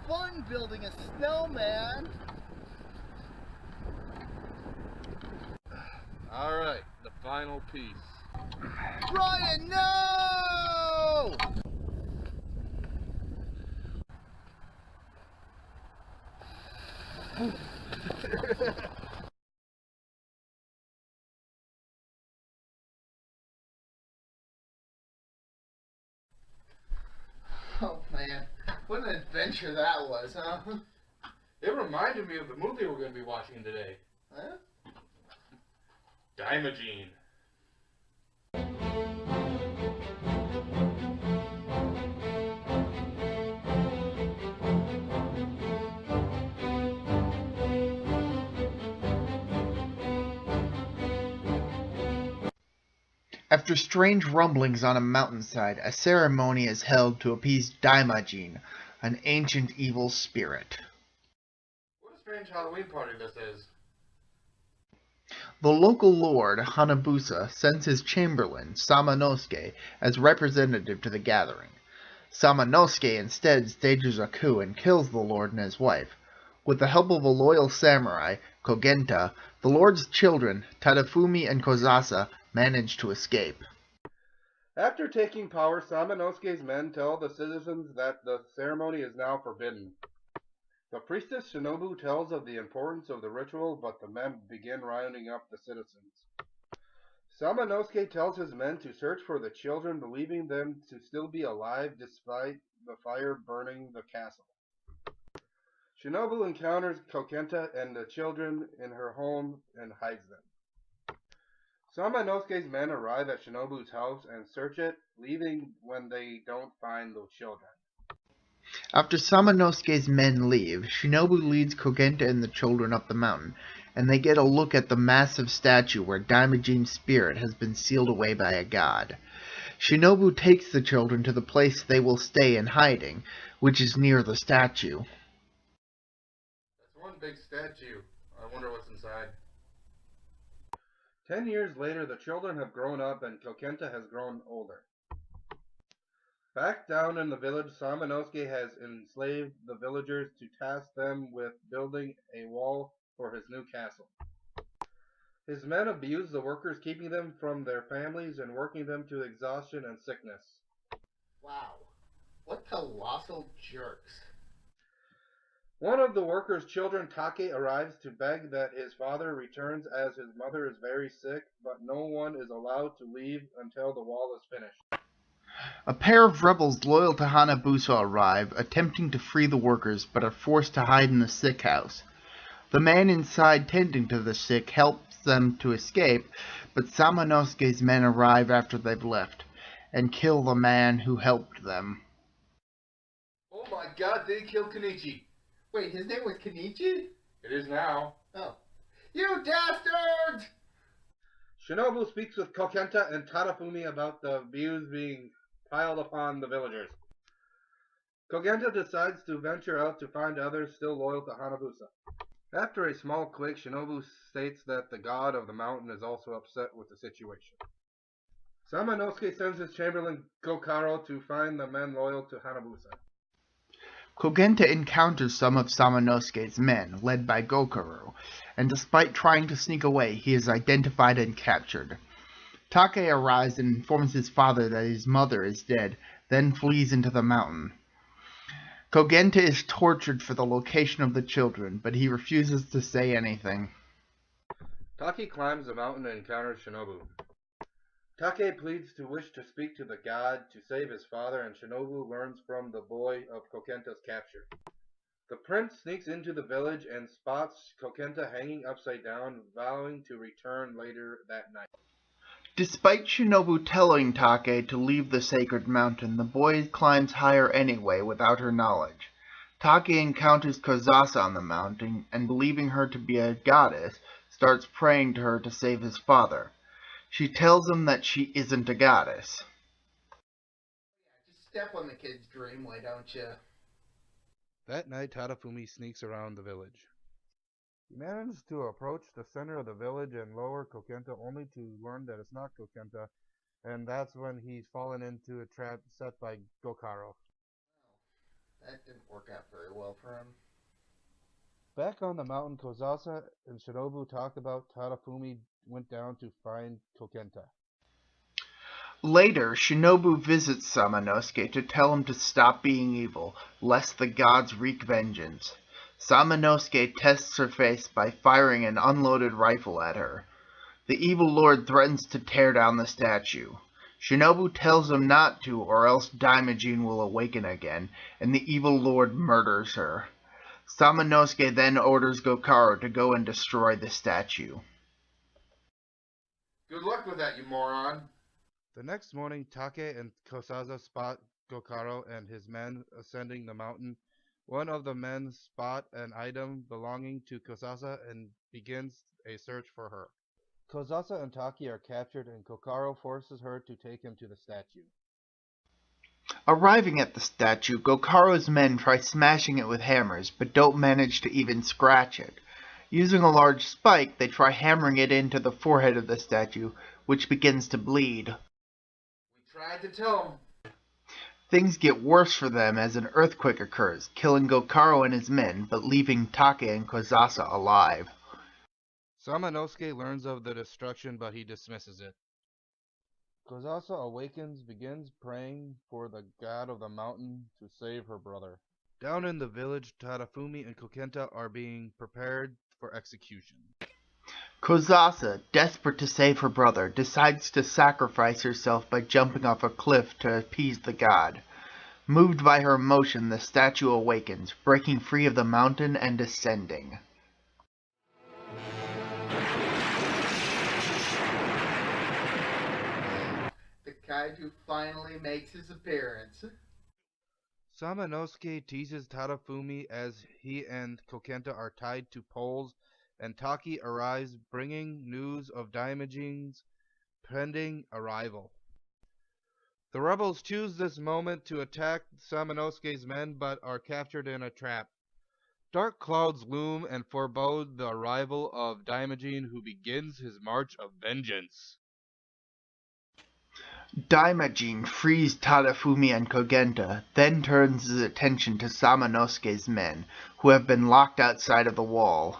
fun building a snowman. Alright, the final piece. Brian, no! Oh man, what an adventure that was, huh? It reminded me of the movie we're going to be watching today. Huh? Daimajin. After strange rumblings on a mountainside, a ceremony is held to appease Daimajin, an ancient evil spirit. What a strange Halloween party this is. The local lord, Hanabusa, sends his chamberlain, Samanosuke, as representative to the gathering. Samanosuke instead stages a coup and kills the lord and his wife. With the help of a loyal samurai, Kogenta, the lord's children, Tadafumi and Kozasa, manage to escape. After taking power, Samanosuke's men tell the citizens that the ceremony is now forbidden. The priestess Shinobu tells of the importance of the ritual, but the men begin rounding up the citizens. Samanosuke tells his men to search for the children, believing them to still be alive despite the fire burning the castle. Shinobu encounters Kokenta and the children in her home and hides them. Samanosuke's men arrive at Shinobu's house and search it, leaving when they don't find the children. After Samanosuke's men leave, Shinobu leads Kogenta and the children up the mountain, and they get a look at the massive statue where Daimajin's spirit has been sealed away by a god. Shinobu takes the children to the place they will stay in hiding, which is near the statue. That's one big statue. I wonder what's inside. 10 years later, the children have grown up and Kokenta has grown older. Back down in the village, Samanosuke has enslaved the villagers to task them with building a wall for his new castle. His men abuse the workers, keeping them from their families and working them to exhaustion and sickness. Wow, what colossal jerks. One of the workers' children, Take, arrives to beg that his father returns as his mother is very sick, but no one is allowed to leave until the wall is finished. A pair of rebels loyal to Hanabusa arrive, attempting to free the workers, but are forced to hide in the sick house. The man inside tending to the sick helps them to escape, but Samanosuke's men arrive after they've left, and kill the man who helped them. Oh my god, they killed Kenichi. Wait, his name was Kenichi? It is now. Oh. You dastards! Shinobu speaks with Kokenta and Tadafumi about the abuse being piled upon the villagers. Kogenta decides to venture out to find others still loyal to Hanabusa. After a small quake, Shinobu states that the god of the mountain is also upset with the situation. Samanosuke sends his chamberlain Gokaro to find the men loyal to Hanabusa. Kogenta encounters some of Samanosuke's men, led by Gokaro, and despite trying to sneak away, he is identified and captured. Take arrives and informs his father that his mother is dead, then flees into the mountain. Kogenta is tortured for the location of the children, but he refuses to say anything. Take climbs the mountain and encounters Shinobu. Take pleads to wish to speak to the god to save his father, and Shinobu learns from the boy of Kokenta's capture. The prince sneaks into the village and spots Kokenta hanging upside down, vowing to return later that night. Despite Shinobu telling Take to leave the sacred mountain, the boy climbs higher anyway without her knowledge. Take encounters Kozasa on the mountain, and believing her to be a goddess, starts praying to her to save his father. She tells him that she isn't a goddess. Just step on the kid's dream, why don't you? That night, Tadafumi sneaks around the village. He manages to approach the center of the village and lower Kokenta, only to learn that it's not Kokenta, and that's when he's fallen into a trap set by Gokaro. That didn't work out very well for him. Back on the mountain, Kozasa and Shinobu talk about Tadafumi went down to find Kokenta. Later, Shinobu visits Samanosuke to tell him to stop being evil, lest the gods wreak vengeance. Samanosuke tests her face by firing an unloaded rifle at her. The evil lord threatens to tear down the statue. Shinobu tells him not to, or else Daimajin will awaken again, and the evil lord murders her. Samanosuke then orders Gokaro to go and destroy the statue. Good luck with that, you moron. The next morning, Take and Kosaza spot Gokaro and his men ascending the mountain. One of the men spot an item belonging to Kosaza and begins a search for her. Kozasa and Taki are captured and Kokaro forces her to take him to the statue. Arriving at the statue, Gokaro's men try smashing it with hammers, but don't manage to even scratch it. Using a large spike, they try hammering it into the forehead of the statue, which begins to bleed. We tried to tell him. Things get worse for them as an earthquake occurs, killing Gokaro and his men, but leaving Take and Kozasa alive. Samanosuke learns of the destruction, but he dismisses it. Kozasa awakens, begins praying for the god of the mountain to save her brother. Down in the village, Tadafumi and Kokenta are being prepared for execution. Kozasa, desperate to save her brother, decides to sacrifice herself by jumping off a cliff to appease the god. Moved by her emotion, the statue awakens, breaking free of the mountain and descending. The Kaiju finally makes his appearance. Samanosuke teases Tadafumi as he and Kokenta are tied to poles, and Taki arrives bringing news of Daimajin's pending arrival. The rebels choose this moment to attack Samanosuke's men, but are captured in a trap. Dark clouds loom and forebode the arrival of Daimajin, who begins his march of vengeance. Daimajin frees Tadafumi and Kogenta, then turns his attention to Samanosuke's men, who have been locked outside of the wall.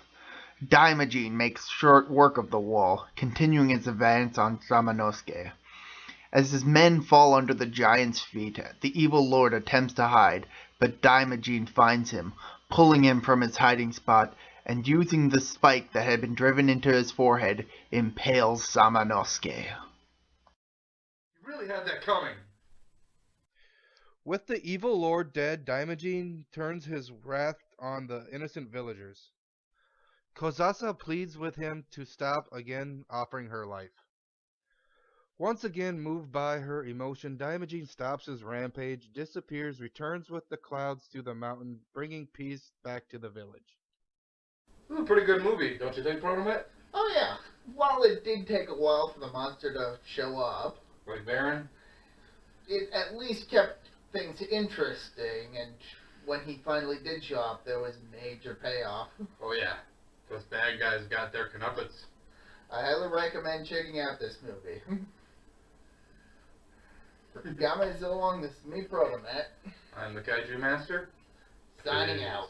Daimajin makes short work of the wall, continuing his advance on Samanosuke. As his men fall under the giant's feet, the evil lord attempts to hide, but Daimajin finds him, pulling him from his hiding spot, and using the spike that had been driven into his forehead, impales Samanosuke. You really had that coming. With the evil lord dead, Daimajin turns his wrath on the innocent villagers. Kozasa pleads with him to stop, again offering her life. Once again moved by her emotion, Daimajin stops his rampage, disappears, returns with the clouds to the mountain, bringing peace back to the village. This is a pretty good movie, don't you think, Protomet? Oh yeah, while it did take a while for the monster to show up, Like Baron? it at least kept things interesting, and when he finally did show up, there was major payoff. Oh yeah, those bad guys got their comeuppance. I highly recommend checking out this movie. For Gamezillong, this is me, Protomet, I'm the Kaiju Master. signing out.